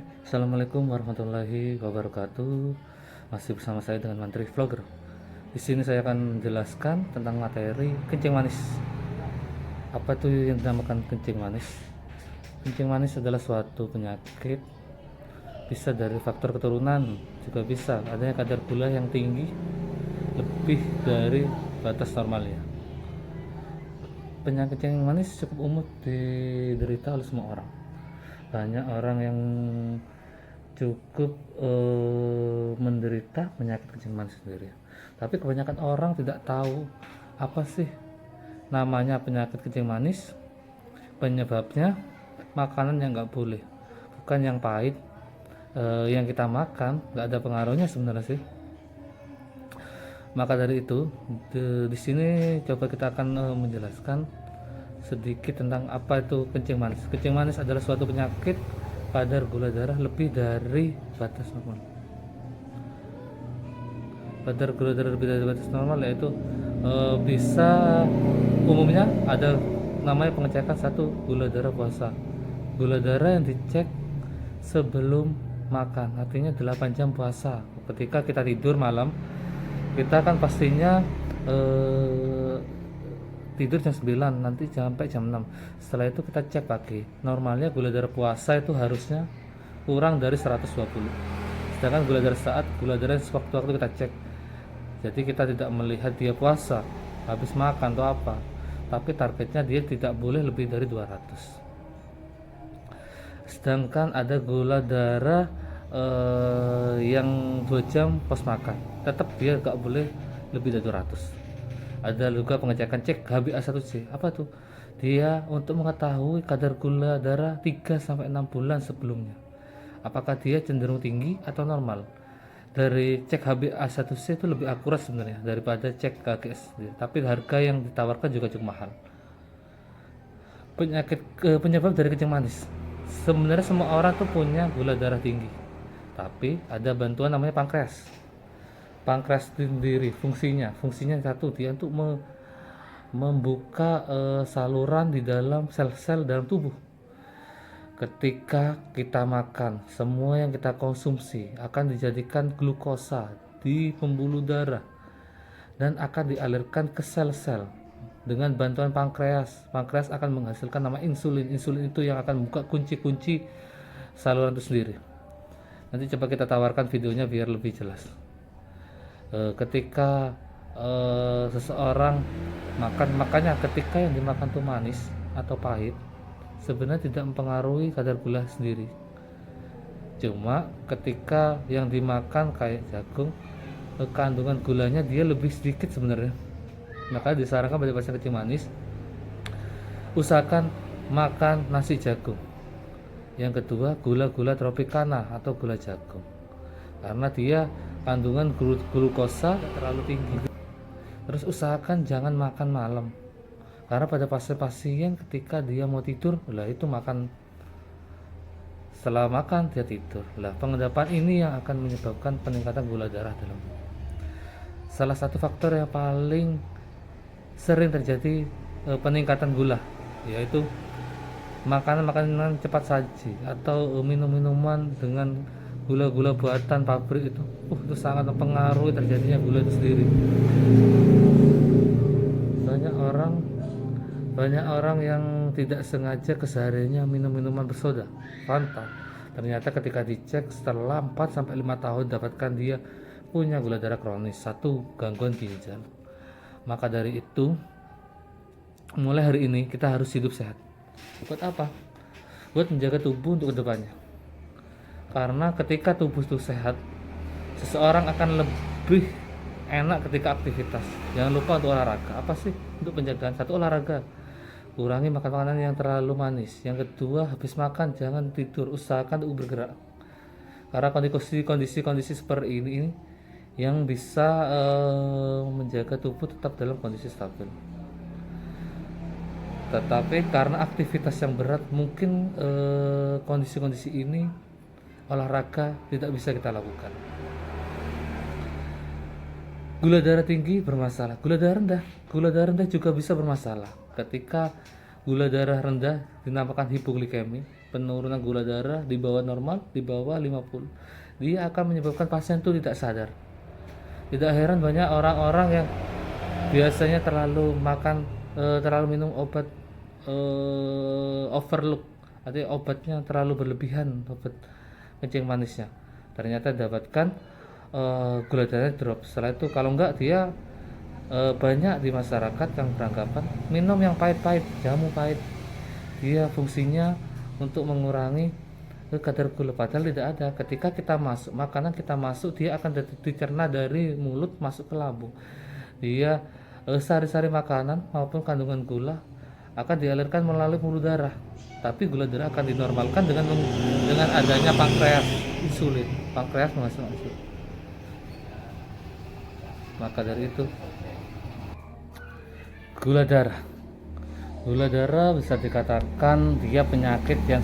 Assalamualaikum warahmatullahi wabarakatuh. Masih bersama saya dengan Mantri Vlogger. Di sini saya akan menjelaskan tentang materi kencing manis. Apa itu yang dinamakan kencing manis? Kencing manis adalah suatu penyakit, bisa dari faktor keturunan, juga bisa adanya kadar gula yang tinggi lebih dari batas normalnya. Penyakit kencing manis cukup umum diderita oleh semua orang. Banyak orang yang cukup menderita penyakit kencing manis sendiri, tapi kebanyakan orang tidak tahu apa sih namanya penyakit kencing manis. Penyebabnya makanan yang nggak boleh, bukan yang pahit. Yang kita makan nggak ada pengaruhnya sebenarnya sih. Maka dari itu di sini coba kita akan menjelaskan sedikit tentang apa itu kencing manis. Kencing manis adalah suatu penyakit kadar gula darah lebih dari batas normal. Kadar gula darah lebih dari batas normal yaitu bisa umumnya ada namanya pengecekan satu gula darah puasa. Gula darah yang dicek sebelum makan, artinya 8 jam puasa. Ketika kita tidur malam, kita kan pastinya tidur jam 9, nanti sampai jam 6. Setelah itu kita cek pagi. Normalnya gula darah puasa itu harusnya kurang dari 120. Sedangkan gula darah saat gula darah sewaktu-waktu kita cek. Jadi kita tidak melihat dia puasa, habis makan atau apa. Tapi targetnya dia tidak boleh lebih dari 200. Sedangkan ada gula darah yang 2 jam pas makan, tetap dia nggak boleh lebih dari 200. Ada juga pengecekan cek HbA1c. Apa tuh? Dia untuk mengetahui kadar gula darah 3-6 bulan sebelumnya, apakah dia cenderung tinggi atau normal. Dari cek HbA1c itu lebih akurat sebenarnya daripada cek KGS, tapi harga yang ditawarkan juga cukup mahal. Penyebab dari kencing manis, sebenarnya semua orang tuh punya gula darah tinggi, tapi ada bantuan namanya pankreas. Pankreas sendiri fungsinya satu, dia untuk membuka saluran di dalam sel-sel dalam tubuh. Ketika kita makan, semua yang kita konsumsi akan dijadikan glukosa di pembuluh darah dan akan dialirkan ke sel-sel dengan bantuan pankreas. Pankreas akan menghasilkan nama insulin. Insulin itu yang akan buka kunci-kunci saluran itu sendiri. Nanti coba kita tawarkan videonya biar lebih jelas. Ketika seseorang makanya ketika yang dimakan itu manis atau pahit, sebenarnya tidak mempengaruhi kadar gula sendiri. Cuma ketika yang dimakan kayak jagung, kandungan gulanya dia lebih sedikit sebenarnya. Maka disarankan pada pasien kencing manis, usahakan makan nasi jagung. Yang kedua, gula-gula tropicana atau gula jagung, karena dia kandungan glukosa terlalu tinggi. Terus usahakan jangan makan malam, karena pada pasien-pasien ketika dia mau tidur, lah itu makan, setelah makan dia tidur. Lah pengendapan ini yang akan menyebabkan peningkatan gula darah dalam tubuh. Salah satu faktor yang paling sering terjadi peningkatan gula yaitu makanan-makanan cepat saji atau minum-minuman dengan gula-gula buatan pabrik itu sangat mempengaruhi terjadinya gula itu sendiri. Banyak orang yang tidak sengaja kesehariannya minum minuman bersoda, Fanta. Ternyata ketika dicek setelah 4-5 tahun dapatkan dia punya gula darah kronis, satu gangguan ginjal. Maka dari itu, mulai hari ini kita harus hidup sehat. Buat apa? Buat menjaga tubuh untuk kedepannya. Karena ketika tubuh itu sehat, seseorang akan lebih enak ketika aktivitas. Jangan lupa untuk olahraga. Apa sih untuk penjagaan? Satu, olahraga. Kurangi makan makanan yang terlalu manis. Yang kedua, habis makan jangan tidur. Usahakan untuk bergerak. Karena kondisi seperti ini yang bisa menjaga tubuh tetap dalam kondisi stabil. Tetapi karena aktivitas yang berat, mungkin kondisi-kondisi ini olahraga tidak bisa kita lakukan. Gula darah tinggi bermasalah, gula darah rendah juga bisa bermasalah. Ketika gula darah rendah dinamakan hipoglikemi, penurunan gula darah di bawah normal, di bawah 50. Dia akan menyebabkan pasien itu tidak sadar. Tidak heran banyak orang-orang yang biasanya terlalu minum obat overlook, artinya obatnya terlalu berlebihan, obat kencing manisnya. Ternyata dapatkan gula darahnya drop. Setelah itu kalau enggak dia banyak di masyarakat yang beranggapan minum yang pahit-pahit, jamu pahit, dia fungsinya untuk mengurangi kadar gula, padahal tidak ada. Ketika kita masuk makanan, kita masuk, dia akan dicerna dari mulut masuk ke lambung. Dia sari-sari makanan maupun kandungan gula akan dialirkan melalui pembuluh darah, tapi gula darah akan dinormalkan dengan adanya pankreas, insulin. Pankreas menghasilkan insulin. Maka dari itu gula darah bisa dikatakan dia penyakit yang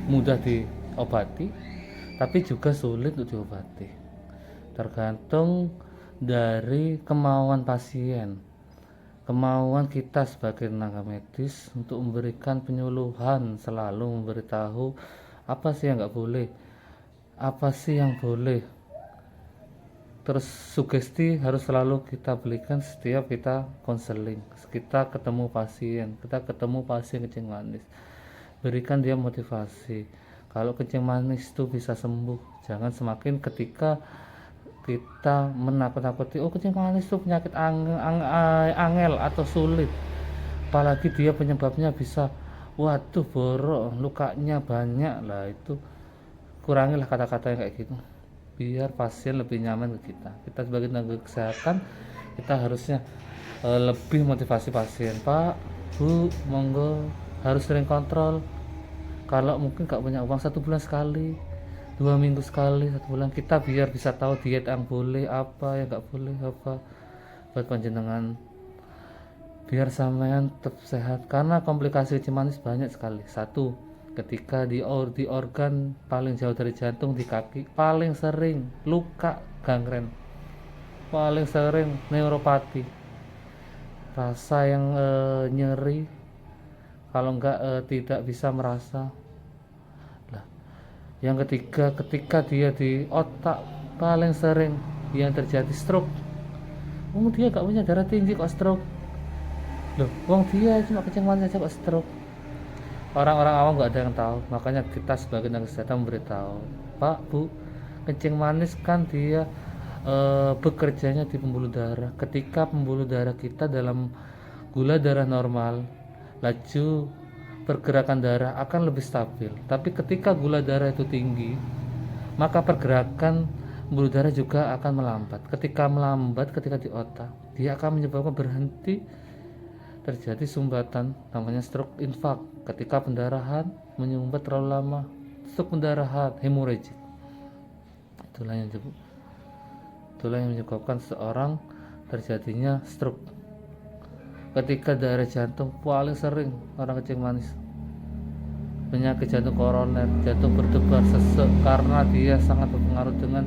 mudah diobati tapi juga sulit untuk diobati, tergantung dari kemauan pasien, kemauan kita sebagai tenaga medis untuk memberikan penyuluhan, selalu memberitahu apa sih yang nggak boleh, apa sih yang boleh. Terus sugesti harus selalu kita berikan setiap kita konseling, kita ketemu pasien kencing manis, berikan dia motivasi kalau kencing manis itu bisa sembuh. Jangan semakin ketika kita menakut-nakuti, oh kencing manis itu penyakit angel atau sulit, apalagi dia penyebabnya bisa waduh borok, lukanya banyak. Lah itu kurangilah kata-kata yang kayak gitu, biar pasien lebih nyaman ke kita. Kita sebagai tenaga kesehatan, kita harusnya lebih motivasi pasien. Pak, Bu, monggo harus sering kontrol. Kalau mungkin gak punya uang 1 bulan sekali, 2 minggu sekali, 1 bulan, kita biar bisa tahu diet yang boleh apa, yang gak boleh apa, buat panjenengan biar sampean tetap sehat. Karena komplikasi kencing manis banyak sekali. Satu, ketika di organ paling jauh dari jantung, di kaki, paling sering luka gangren, paling sering neuropati, rasa yang nyeri, kalau enggak tidak bisa merasa. Lah, yang ketiga, ketika dia di otak, paling sering yang terjadi stroke. Dia gak punya darah tinggi kok stroke. Loh, dia cuma kencing manis aja kok stroke. Orang-orang awam nggak ada yang tahu, makanya kita sebagai tenaga kesehatan memberitahu, Pak, Bu, kencing manis kan dia bekerjanya di pembuluh darah. Ketika pembuluh darah kita dalam gula darah normal, laju pergerakan darah akan lebih stabil. Tapi ketika gula darah itu tinggi, maka pergerakan pembuluh darah juga akan melambat. Ketika melambat, ketika di otak, dia akan menyebabkan berhenti terjadi sumbatan, namanya stroke infark. Ketika pendarahan menyumbat terlalu lama, stroke pendarahan, hemorrhagic. Itulah yang menyebabkan seorang terjadinya stroke. Ketika daerah jantung, paling sering orang kencing manis, penyakit jantung koroner, jantung berdebar, sesek, karena dia sangat berpengaruh dengan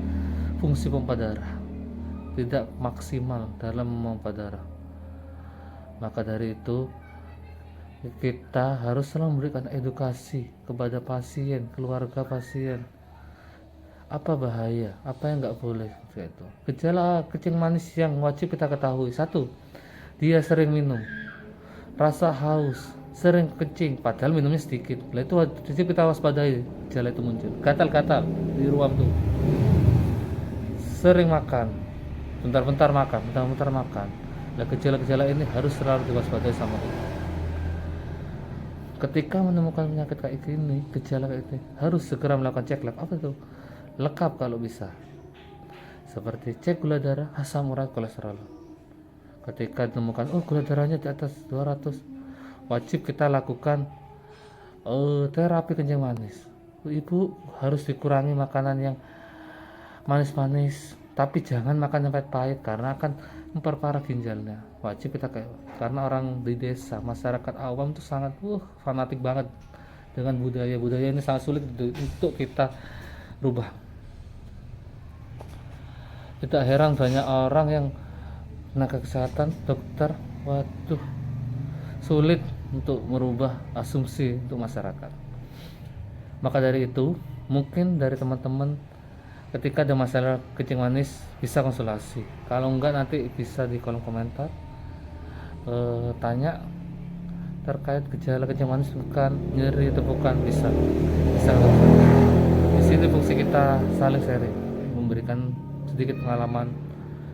fungsi pompa darah, tidak maksimal dalam memompa darah. Maka dari itu kita harus selalu memberikan edukasi kepada pasien, keluarga pasien, apa bahaya, apa yang nggak boleh. Itu gejala kencing manis yang wajib kita ketahui. Satu, dia sering minum, rasa haus, sering kencing padahal minumnya sedikit. Nah itu wajib kita waspadai, gejala itu muncul. Gatal-gatal di ruang tuh, sering makan, bentar-bentar makan. Nah, gejala-gejala ini harus selalu diwaspadai sama kita. Ketika menemukan penyakit kayak gini, gejala kayak ini, harus segera melakukan cek lab. Apa itu? Lengkap kalau bisa. Seperti cek gula darah, asam urat, kolesterol. Ketika ditemukan, gula darahnya di atas 200, wajib kita lakukan terapi kencing manis. Ibu harus dikurangi makanan yang manis-manis, tapi jangan makan yang pahit-pahit karena akan memperparah ginjalnya. Wajib kita karena orang di desa, masyarakat awam itu sangat fanatik banget dengan budaya ini, sangat sulit untuk kita rubah. Tidak heran banyak orang yang tenaga kesehatan, dokter, sulit untuk merubah asumsi untuk masyarakat. Maka dari itu, mungkin dari teman-teman ketika ada masalah kencing manis bisa konsultasi. Kalau enggak nanti bisa di kolom komentar tanya terkait gejala kencing manis bukan, nyeri atau bukan, bisa di sini fungsi kita saling sharing, memberikan sedikit pengalaman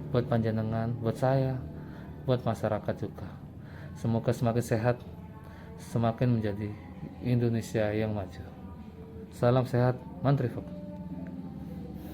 buat panjenengan, buat saya, buat masyarakat juga. Semoga semakin sehat, semakin menjadi Indonesia yang maju. Salam sehat, Mantrifok.